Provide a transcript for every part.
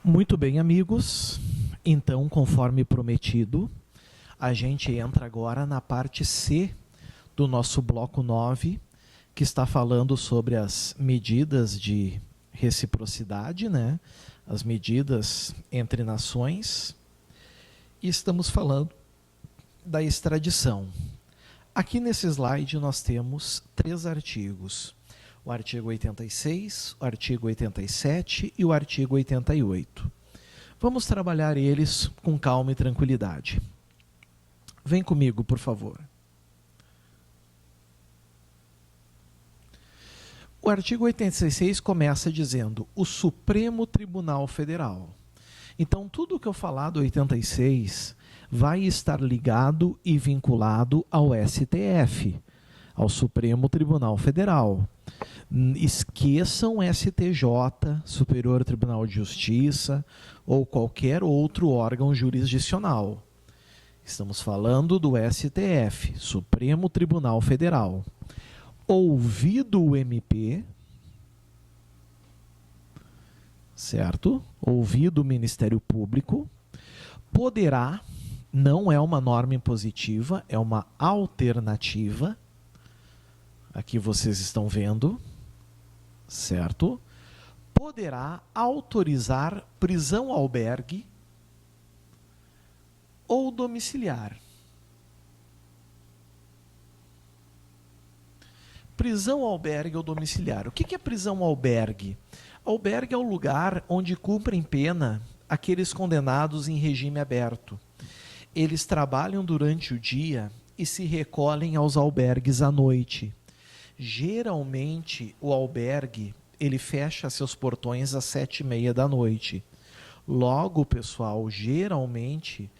Muito bem, amigos. Então, conforme prometido, a gente entra agora na parte C do nosso bloco 9, que está falando sobre as medidas de reciprocidade, né? As medidas entre nações. E estamos falando da extradição. Aqui nesse slide nós temos 3 artigos. O artigo 86, o artigo 87 e o artigo 88. Vamos trabalhar eles com calma e tranquilidade. Vem comigo, por favor. O artigo 86 começa dizendo o Supremo Tribunal Federal. Então, tudo o que eu falar do 86 vai estar ligado e vinculado ao STF, ao Supremo Tribunal Federal. Esqueçam STJ, Superior Tribunal de Justiça, ou qualquer outro órgão jurisdicional. Estamos falando do STF, Supremo Tribunal Federal. Ouvido o MP, certo? Ouvido o Ministério Público, poderá, não é uma norma impositiva, é uma alternativa, aqui vocês estão vendo, certo? Poderá autorizar prisão-albergue ou domiciliar. Prisão-albergue ou domiciliar. O que é prisão-albergue? Albergue é o lugar onde cumprem pena aqueles condenados em regime aberto. Eles trabalham durante o dia e se recolhem aos albergues à noite. Geralmente, o albergue ele fecha seus portões às 7h30 da noite. Logo, pessoal, geralmente,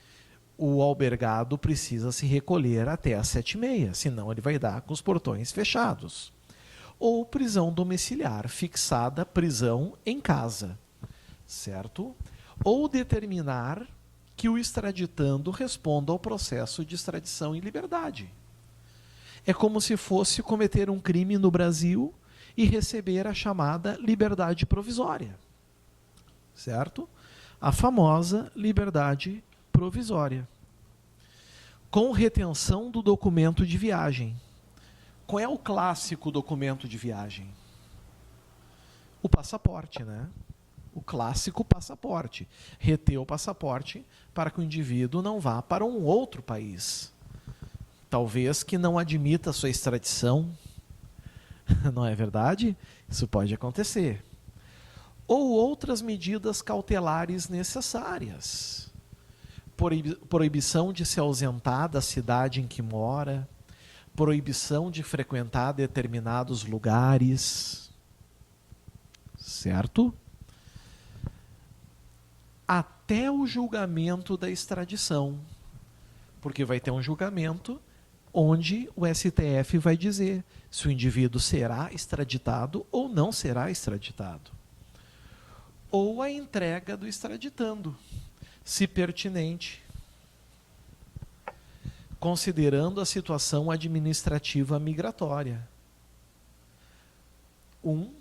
o albergado precisa se recolher até às 7h30, senão ele vai dar com os portões fechados. Ou prisão domiciliar, fixada prisão em casa, certo? Ou determinar que o extraditando responda ao processo de extradição em liberdade. É como se fosse cometer um crime no Brasil e receber a chamada liberdade provisória, certo? A famosa liberdade provisória, com retenção do documento de viagem. Qual é o clássico documento de viagem? O passaporte, né? O clássico passaporte. Reter o passaporte para que o indivíduo não vá para um outro país. Talvez que não admita a sua extradição. Não é verdade? Isso pode acontecer. Ou outras medidas cautelares necessárias. Proibição de se ausentar da cidade em que mora, proibição de frequentar determinados lugares, certo? Até o julgamento da extradição, porque vai ter um julgamento onde o STF vai dizer se o indivíduo será extraditado ou não será extraditado. Ou a entrega do extraditando, se pertinente, considerando a situação administrativa migratória. 1.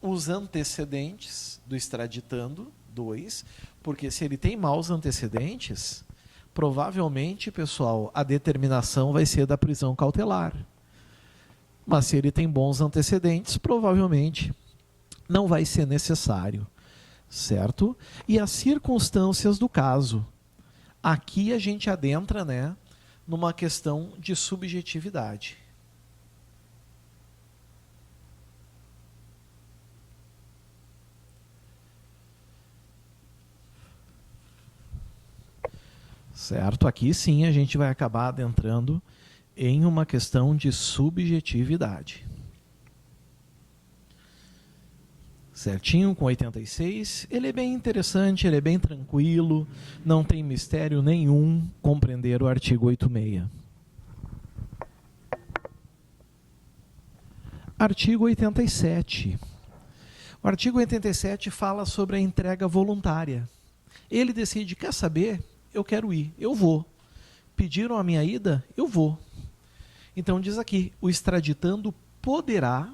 Os antecedentes do extraditando. 2. Porque se ele tem maus antecedentes, provavelmente, pessoal, a determinação vai ser da prisão cautelar. Mas se ele tem bons antecedentes, provavelmente não vai ser necessário, certo? E as circunstâncias do caso. Aqui a gente adentra, né, numa questão de subjetividade. Certo? Aqui sim a gente vai acabar adentrando em uma questão de subjetividade. Certinho com 86, ele é bem interessante, ele é bem tranquilo, não tem mistério nenhum compreender o artigo 86. Artigo 87. O artigo 87 fala sobre a entrega voluntária. Ele decide, quer saber? Eu quero ir, eu vou. Pediram a minha ida? Eu vou. Então diz aqui, o extraditando poderá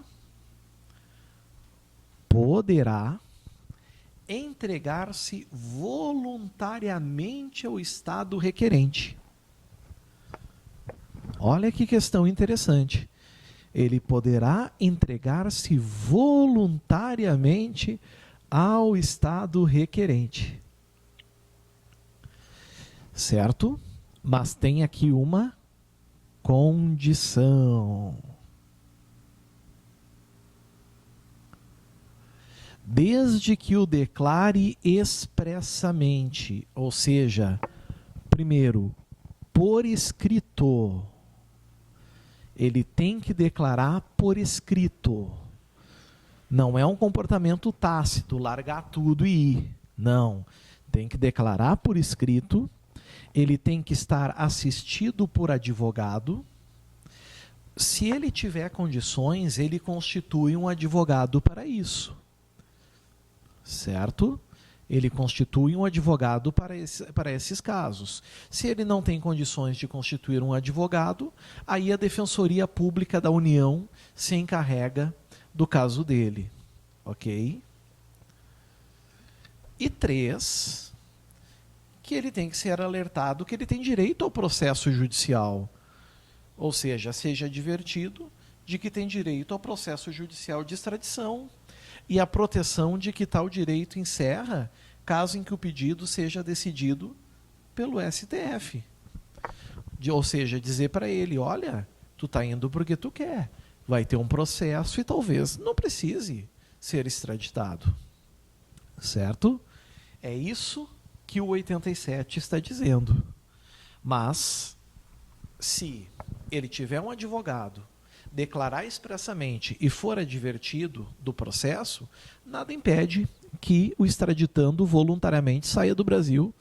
entregar-se voluntariamente ao Estado requerente. Olha que questão interessante. Ele poderá entregar-se voluntariamente ao Estado requerente. Certo? Mas tem aqui uma condição. Desde que o declare expressamente, ou seja, primeiro, por escrito. Ele tem que declarar por escrito. Não é um comportamento tácito, largar tudo e ir. Não. Tem que declarar por escrito. Ele tem que estar assistido por advogado. Se ele tiver condições, ele constitui um advogado para isso. Certo? Ele constitui um advogado para esses casos. Se ele não tem condições de constituir um advogado, aí a Defensoria Pública da União se encarrega do caso dele. Ok? E 3, que ele tem que ser alertado que ele tem direito ao processo judicial. Ou seja advertido de que tem direito ao processo judicial de extradição e a proteção de que tal direito encerra caso em que o pedido seja decidido pelo STF. Ou seja, dizer para ele, olha, tu está indo porque tu quer, vai ter um processo e talvez não precise ser extraditado. Certo? É isso que o 87 está dizendo. Mas, se ele tiver um advogado, declarar expressamente e for advertido do processo, nada impede que o extraditando voluntariamente saia do Brasil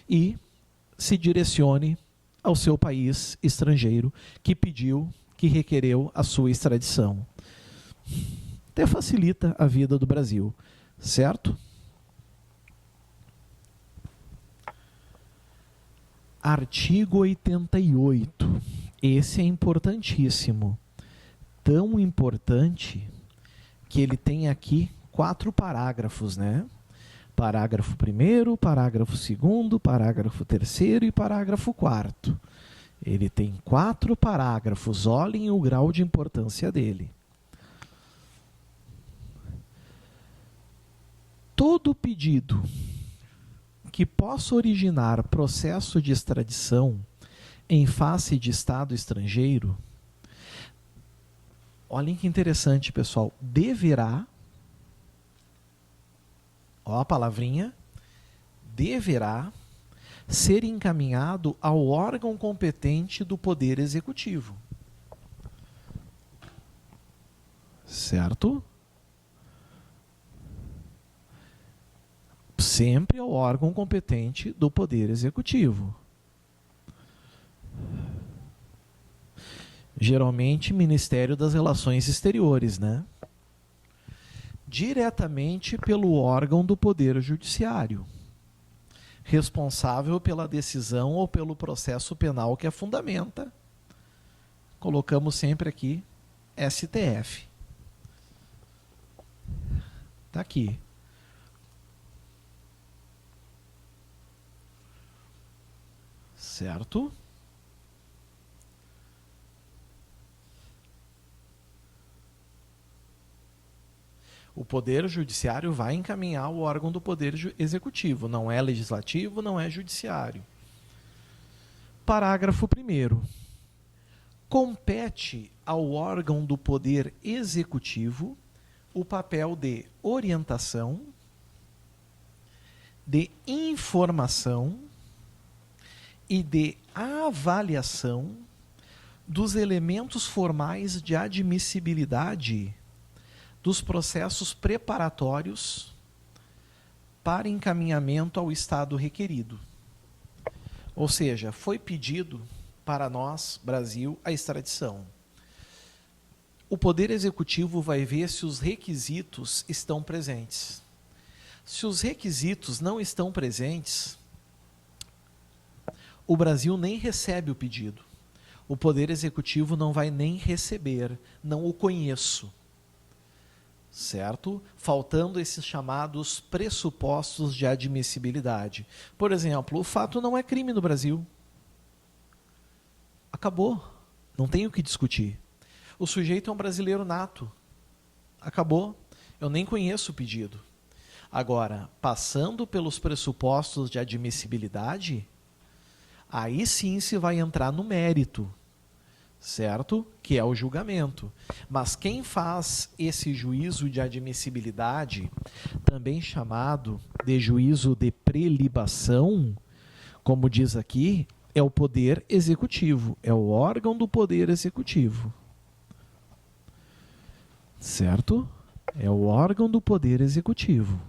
e se direcione ao seu país estrangeiro que pediu, que requereu a sua extradição. Até facilita a vida do Brasil, certo? Artigo 88. Esse é importantíssimo. Tão importante que ele tem aqui 4 parágrafos, né? Parágrafo 1º, parágrafo 2º, parágrafo 3º e parágrafo 4º. Ele tem 4 parágrafos, olhem o grau de importância dele. Todo pedido que possa originar processo de extradição em face de Estado estrangeiro, olhem que interessante, pessoal, deverá, ó a palavrinha, deverá ser encaminhado ao órgão competente do Poder Executivo. Certo? Sempre ao órgão competente do Poder Executivo. Geralmente, Ministério das Relações Exteriores, né? Diretamente pelo órgão do Poder Judiciário, responsável pela decisão ou pelo processo penal que a fundamenta. Colocamos sempre aqui STF. Está aqui. Certo? O Poder Judiciário vai encaminhar o órgão do Poder Executivo. Não é legislativo, não é judiciário. Parágrafo 1º. Compete ao órgão do Poder Executivo o papel de orientação, de informação e de avaliação dos elementos formais de admissibilidade dos processos preparatórios para encaminhamento ao Estado requerido. Ou seja, foi pedido para nós, Brasil, a extradição. O Poder Executivo vai ver se os requisitos estão presentes. Se os requisitos não estão presentes, o Brasil nem recebe o pedido. O Poder Executivo não vai nem receber, não o conheço. certo? Faltando esses chamados pressupostos de admissibilidade. Por exemplo, o fato não é crime no Brasil. Acabou. Não tem o que discutir. O sujeito é um brasileiro nato. Acabou. Eu nem conheço o pedido. Agora, passando pelos pressupostos de admissibilidade, aí sim se vai entrar no mérito, certo? Que é o julgamento. Mas quem faz esse juízo de admissibilidade, também chamado de juízo de prelibação, como diz aqui, é o Poder Executivo, é o órgão do Poder Executivo. Certo? É o órgão do Poder Executivo.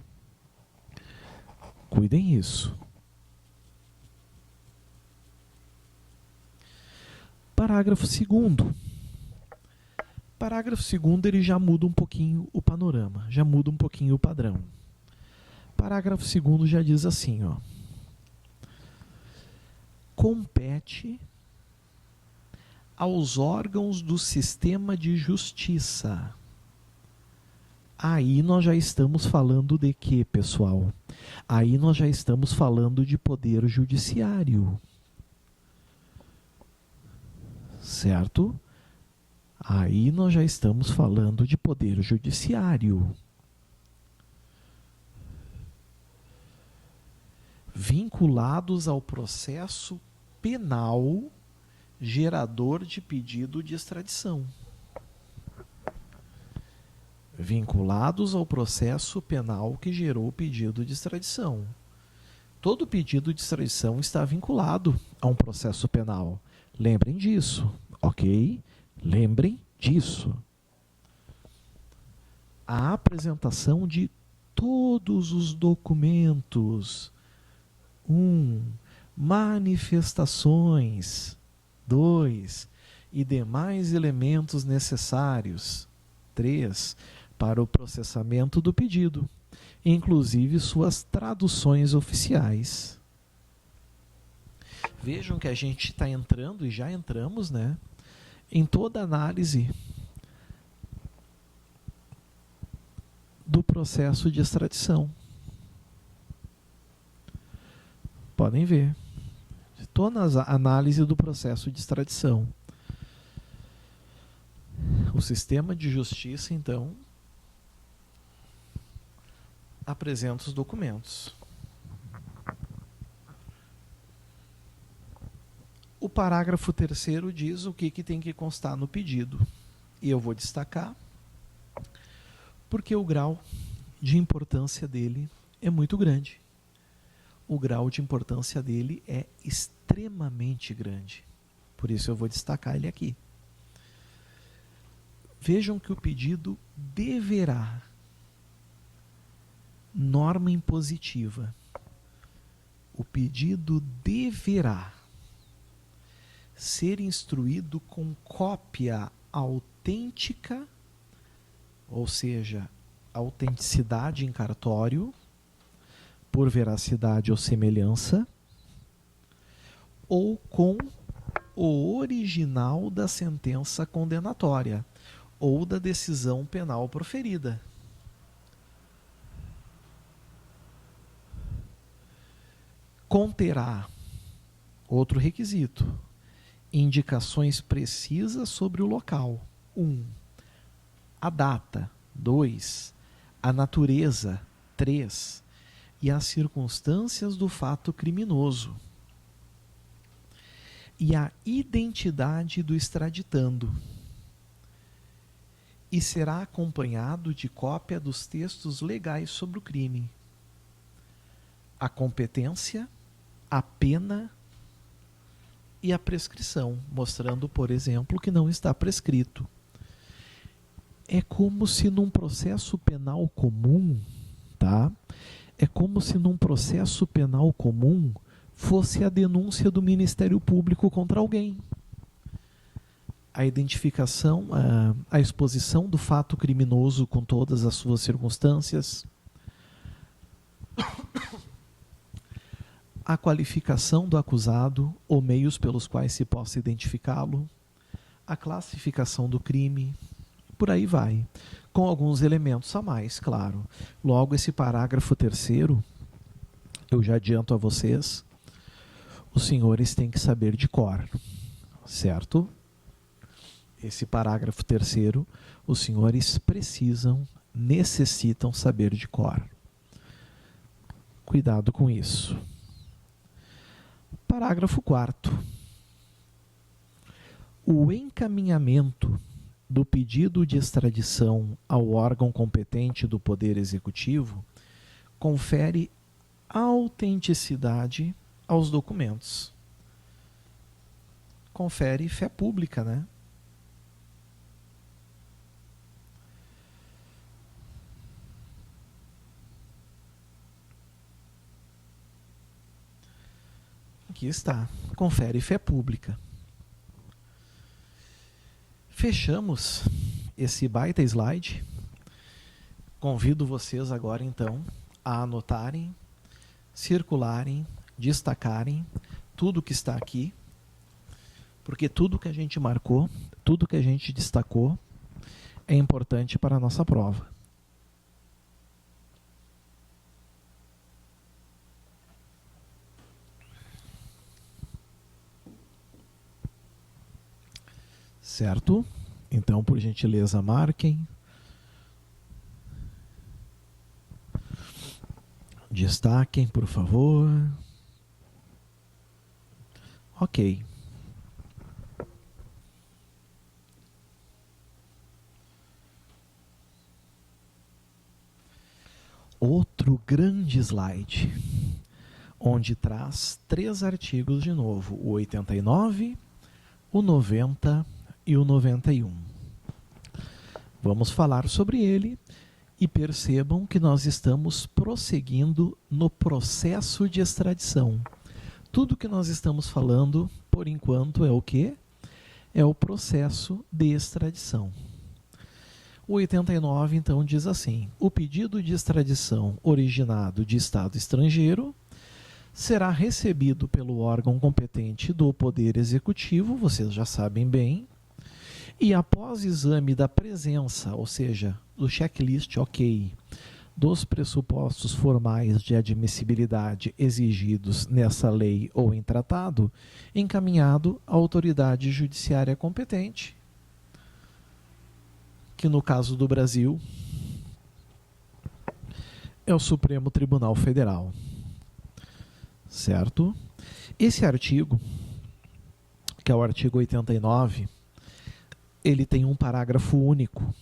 Cuidem isso. Parágrafo 2º. Parágrafo 2º, ele já muda um pouquinho o panorama, já muda um pouquinho o padrão. Parágrafo 2º já diz assim, ó. Compete aos órgãos do sistema de justiça. Aí nós já estamos falando de quê, pessoal? Aí nós já estamos falando de poder judiciário. Certo? Aí nós já estamos falando de poder judiciário. Vinculados ao processo penal gerador de pedido de extradição. Vinculados ao processo penal que gerou o pedido de extradição. Todo pedido de extradição está vinculado a um processo penal. Lembrem disso, ok? Lembrem disso. A apresentação de todos os documentos. 1. Manifestações. 2. E demais elementos necessários. 3. Para o processamento do pedido, inclusive suas traduções oficiais. Vejam que a gente está entrando, e já entramos, né, em toda a análise do processo de extradição. Podem ver. Toda a análise do processo de extradição. O sistema de justiça, então, apresenta os documentos. O parágrafo 3º diz o que tem que constar no pedido. E eu vou destacar, porque o grau de importância dele é muito grande. O grau de importância dele é extremamente grande. Por isso eu vou destacar ele aqui. Vejam que o pedido deverá, norma impositiva, o pedido deverá ser instruído com cópia autêntica, ou seja, autenticidade em cartório, por veracidade ou semelhança, ou com o original da sentença condenatória, ou da decisão penal proferida. Conterá, outro requisito, indicações precisas sobre o local. 1. A data. 2. A natureza. 3. E as circunstâncias do fato criminoso. E a identidade do extraditando. E será acompanhado de cópia dos textos legais sobre o crime. A competência, a pena e a prescrição, mostrando, por exemplo, que não está prescrito. É como se num processo penal comum, tá? É como se num processo penal comum fosse a denúncia do Ministério Público contra alguém. A identificação, a exposição do fato criminoso com todas as suas circunstâncias, a qualificação do acusado ou meios pelos quais se possa identificá-lo, a classificação do crime, por aí vai. com alguns elementos a mais, claro. Logo, esse parágrafo terceiro, eu já adianto a vocês, os senhores têm que saber de cor, certo? Esse parágrafo terceiro, os senhores precisam, necessitam saber de cor. Cuidado com isso. Parágrafo 4º. O encaminhamento do pedido de extradição ao órgão competente do Poder Executivo confere autenticidade aos documentos. Confere fé pública, né? Aqui está. Confere fé pública. Fechamos esse baita slide. Convido vocês agora, então, a anotarem, circularem, destacarem tudo que está aqui, porque tudo que a gente marcou, tudo que a gente destacou, é importante para a nossa prova. Certo? Então, por gentileza, marquem. Destaquem, por favor. Ok. Outro grande slide, onde traz 3 artigos de novo, o 89, o 90 e o 91. Vamos falar sobre ele e percebam que nós estamos prosseguindo no processo de extradição. Tudo que nós estamos falando, por enquanto, é o quê? É o processo de extradição. O 89, então, diz assim: o pedido de extradição originado de Estado estrangeiro será recebido pelo órgão competente do Poder Executivo, vocês já sabem bem, e após exame da presença, ou seja, do checklist ok, dos pressupostos formais de admissibilidade exigidos nessa lei ou em tratado, encaminhado à autoridade judiciária competente, que no caso do Brasil é o Supremo Tribunal Federal. Certo? Esse artigo, que é o artigo 89, ele tem um parágrafo único.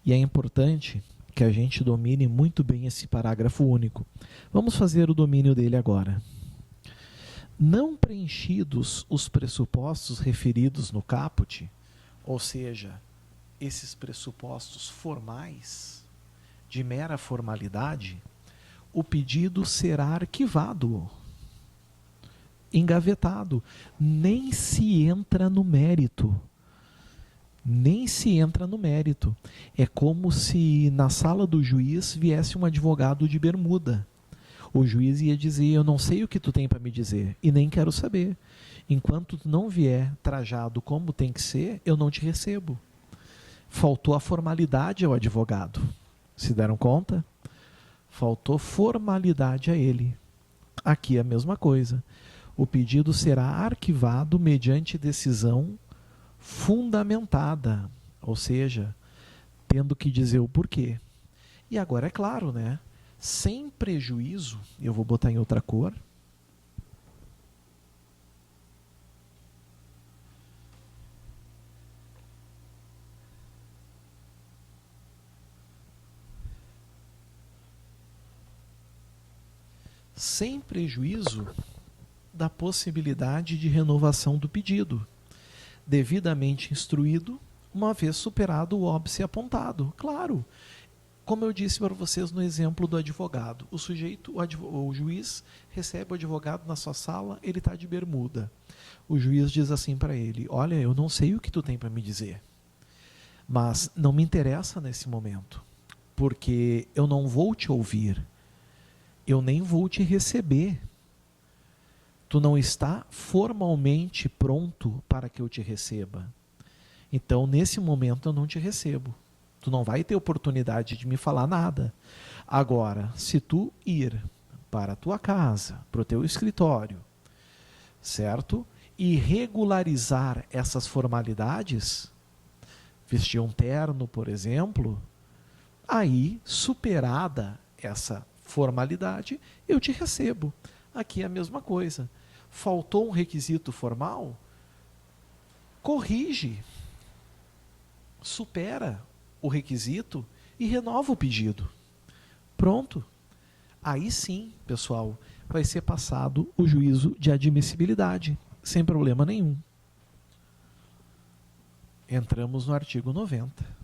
E é importante que a gente domine muito bem esse parágrafo único. Vamos fazer o domínio dele agora. Não preenchidos os pressupostos referidos no caput, ou seja, esses pressupostos formais, de mera formalidade, o pedido será arquivado, engavetado. Nem se entra no mérito. Nem se entra no mérito. É como se na sala do juiz viesse um advogado de bermuda. O juiz ia dizer: eu não sei o que tu tem para me dizer e nem quero saber. Enquanto tu não vier trajado como tem que ser, eu não te recebo. Faltou a formalidade ao advogado. Se deram conta? Faltou formalidade a ele. Aqui é a mesma coisa. O pedido será arquivado mediante decisão fundamentada, ou seja, tendo que dizer o porquê. E agora é claro, né? Sem prejuízo, eu vou botar em outra cor. Sem prejuízo da possibilidade de renovação do pedido, devidamente instruído, uma vez superado o óbice apontado. Claro, como eu disse para vocês no exemplo do advogado, o sujeito, o juiz recebe o advogado na sua sala, ele está de bermuda. O juiz diz assim para ele: olha, eu não sei o que tu tem para me dizer, mas não me interessa nesse momento, porque eu não vou te ouvir, eu nem vou te receber. Tu não está formalmente pronto para que eu te receba. Então, nesse momento, eu não te recebo. Tu não vai ter oportunidade de me falar nada. Agora, se tu ir para a tua casa, para o teu escritório, certo? E regularizar essas formalidades, vestir um terno, por exemplo, aí, superada essa formalidade, eu te recebo. Aqui é a mesma coisa. Faltou um requisito formal? Corrige, supera o requisito e renova o pedido. Pronto. Aí sim, pessoal, vai ser passado o juízo de admissibilidade, sem problema nenhum. Entramos no artigo 90.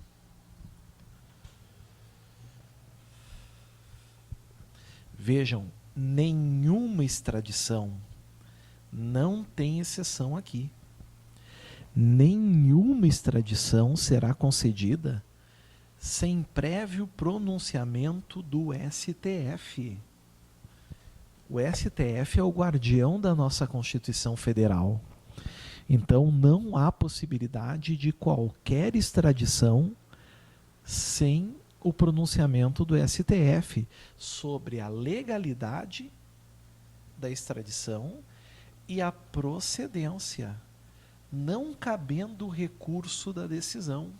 Vejam, nenhuma extradição, não tem exceção aqui. Nenhuma extradição será concedida sem prévio pronunciamento do STF. O STF é o guardião da nossa Constituição Federal. Então, não há possibilidade de qualquer extradição sem o pronunciamento do STF sobre a legalidade da extradição e a procedência, não cabendo recurso da decisão.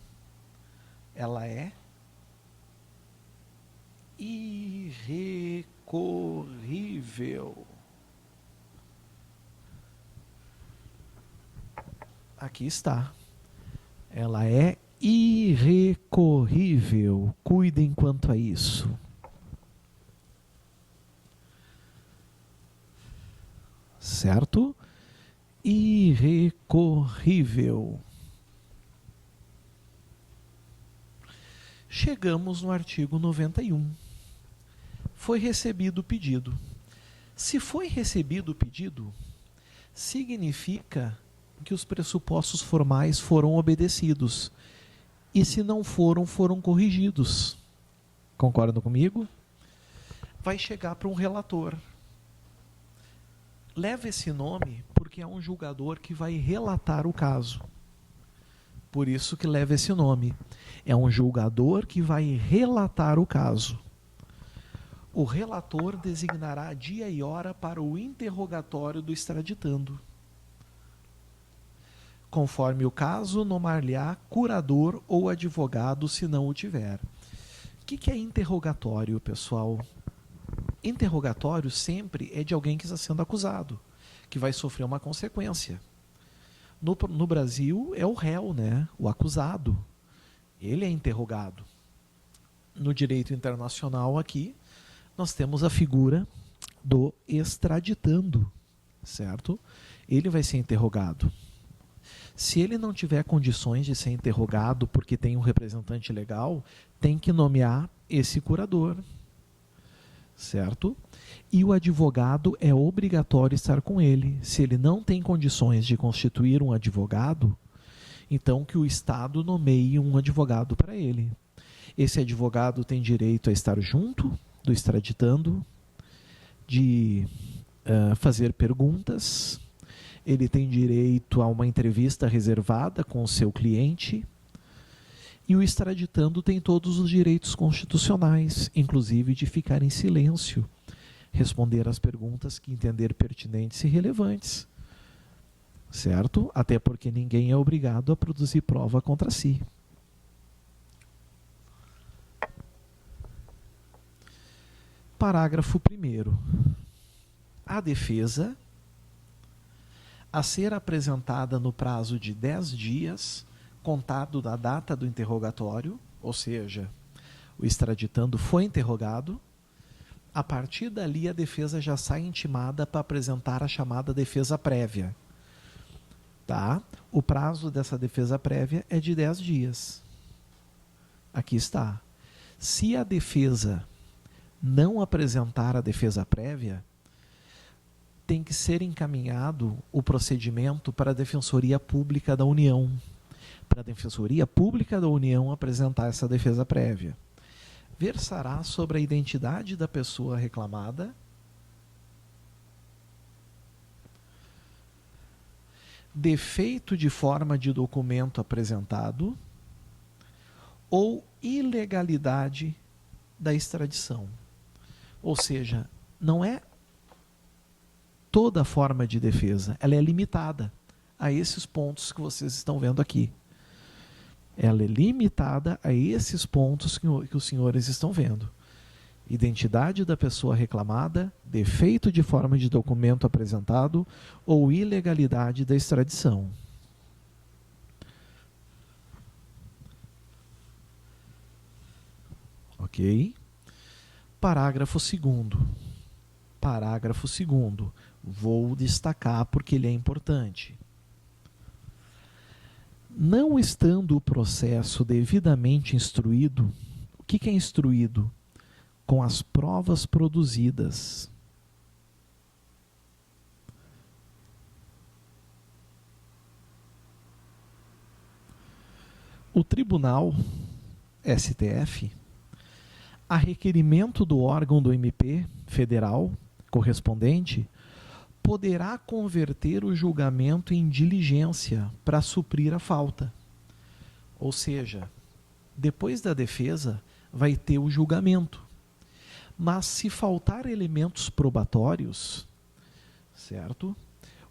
Ela é irrecorrível. Aqui está. Ela é irrecorrível. Cuidem quanto a isso. Certo? Irrecorrível. Chegamos no artigo 91. Foi recebido o pedido. Se foi recebido o pedido, significa que os pressupostos formais foram obedecidos. E se não foram, foram corrigidos. Concordam comigo? Vai chegar para um relator. Leva esse nome porque é um julgador que vai relatar o caso. Por isso que leva esse nome. É um julgador que vai relatar o caso. O relator designará dia e hora para o interrogatório do extraditando. Conforme o caso, nomar-lhe-á curador ou advogado, se não o tiver. O que é interrogatório, pessoal? Interrogatório sempre é de alguém que está sendo acusado, que vai sofrer uma consequência. No Brasil é o réu, né? O acusado. Ele é interrogado. No direito internacional aqui, nós temos a figura do extraditando, certo? Ele vai ser interrogado. Se ele não tiver condições de ser interrogado porque tem um representante legal, tem que nomear esse curador, certo? E o advogado é obrigatório estar com ele. Se ele não tem condições de constituir um advogado, então que o Estado nomeie um advogado para ele. Esse advogado tem direito a estar junto do extraditando, de fazer perguntas, ele tem direito a uma entrevista reservada com o seu cliente, e o extraditando tem todos os direitos constitucionais, inclusive de ficar em silêncio, responder às perguntas que entender pertinentes e relevantes, certo? Até porque ninguém é obrigado a produzir prova contra si. Parágrafo 1º. A defesa, a ser apresentada no prazo de 10 dias, contado da data do interrogatório, ou seja, o extraditando foi interrogado, a partir dali a defesa já sai intimada para apresentar a chamada defesa prévia. Tá? O prazo dessa defesa prévia é de 10 dias. Aqui está. Se a defesa não apresentar a defesa prévia, tem que ser encaminhado o procedimento para a Defensoria Pública da União. Para a Defensoria Pública da União apresentar essa defesa prévia. Versará sobre a identidade da pessoa reclamada, defeito de forma de documento apresentado ou ilegalidade da extradição. Ou seja, não é toda forma de defesa, ela é limitada a esses pontos que vocês estão vendo aqui. Ela é limitada a esses pontos que os senhores estão vendo. Identidade da pessoa reclamada, defeito de forma de documento apresentado ou ilegalidade da extradição. Ok? Parágrafo 2º. Parágrafo 2º. Vou destacar porque ele é importante. Não estando o processo devidamente instruído, o que é instruído? Com as provas produzidas. O Tribunal STF, a requerimento do órgão do MP federal correspondente, poderá converter o julgamento em diligência para suprir a falta. Ou seja, depois da defesa vai ter o julgamento. Mas se faltar elementos probatórios, certo?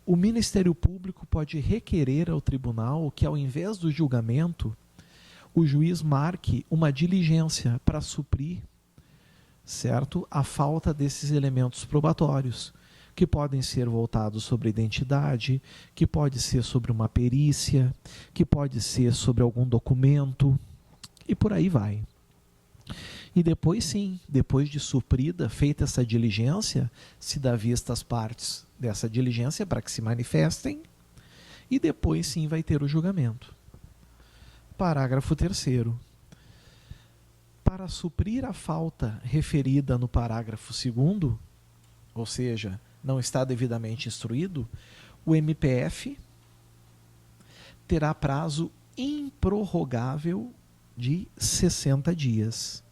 O Ministério Público pode requerer ao tribunal que, ao invés do julgamento, o juiz marque uma diligência para suprir, certo, a falta desses elementos probatórios, que podem ser voltados sobre a identidade, que pode ser sobre uma perícia, que pode ser sobre algum documento, e por aí vai. E depois sim, depois de suprida, feita essa diligência, se dá vista às partes dessa diligência para que se manifestem, e depois sim vai ter o julgamento. Parágrafo 3º. Para suprir a falta referida no parágrafo 2º, ou seja, não está devidamente instruído, o MPF terá prazo improrrogável de 60 dias.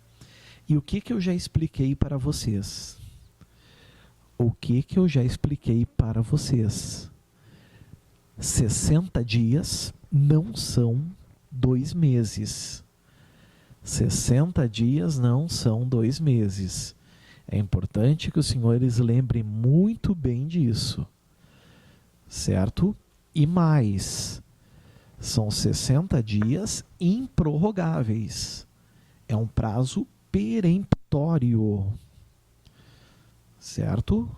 E o que eu já expliquei para vocês? O que eu já expliquei para vocês? 60 dias não são 2 meses. 60 dias não são 2 meses. É importante que os senhores lembrem muito bem disso. Certo? E mais, são 60 dias improrrogáveis. É um prazo peremptório. Certo?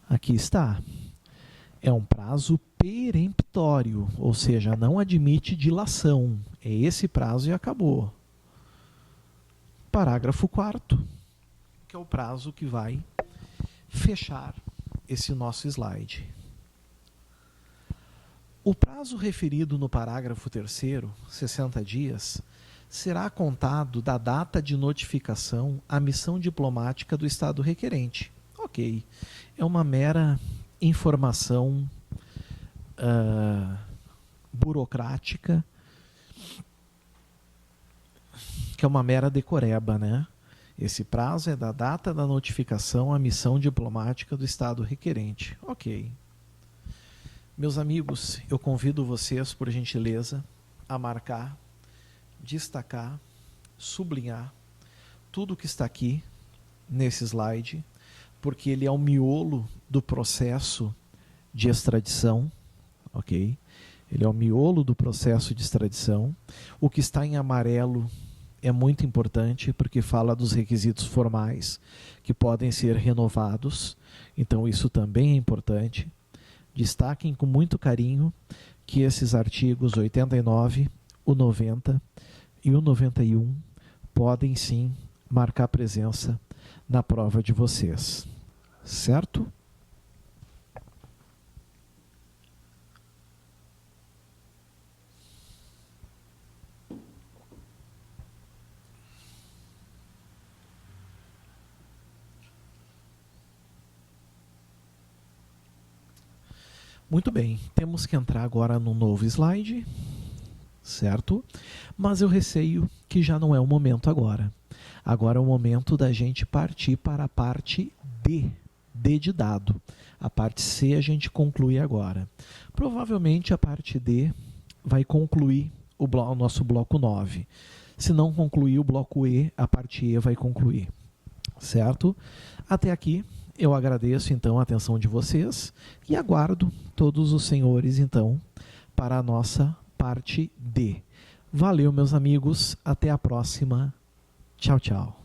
Aqui está. É um prazo peremptório, ou seja, não admite dilação. É esse prazo e acabou. Parágrafo 4º, que é o prazo que vai fechar esse nosso slide. O prazo referido no parágrafo 3º, 60 dias, será contado da data de notificação à missão diplomática do Estado requerente. Ok, é uma mera informação burocrática, que é uma mera decoreba, né? Esse prazo é da data da notificação à missão diplomática do Estado requerente. Ok. Meus amigos, eu convido vocês, por gentileza, a marcar, destacar, sublinhar tudo que está aqui nesse slide, porque ele é o miolo do processo de extradição, ok? Ele é o miolo do processo de extradição. O que está em amarelo é muito importante, porque fala dos requisitos formais que podem ser renovados, então isso também é importante. Destaquem com muito carinho que esses artigos 89, o 90 e o 91 podem sim marcar presença na prova de vocês. Certo? Muito bem, temos que entrar agora no novo slide, certo? Mas eu receio que já não é o momento agora. Agora é o momento da gente partir para a parte D. D de dado. A parte C a gente conclui agora. Provavelmente a parte D vai concluir o nosso bloco 9. Se não concluir o bloco E, a parte E vai concluir. Certo? Até aqui eu agradeço então a atenção de vocês e aguardo todos os senhores então para a nossa parte D. Valeu, meus amigos. Até a próxima. Tchau, tchau.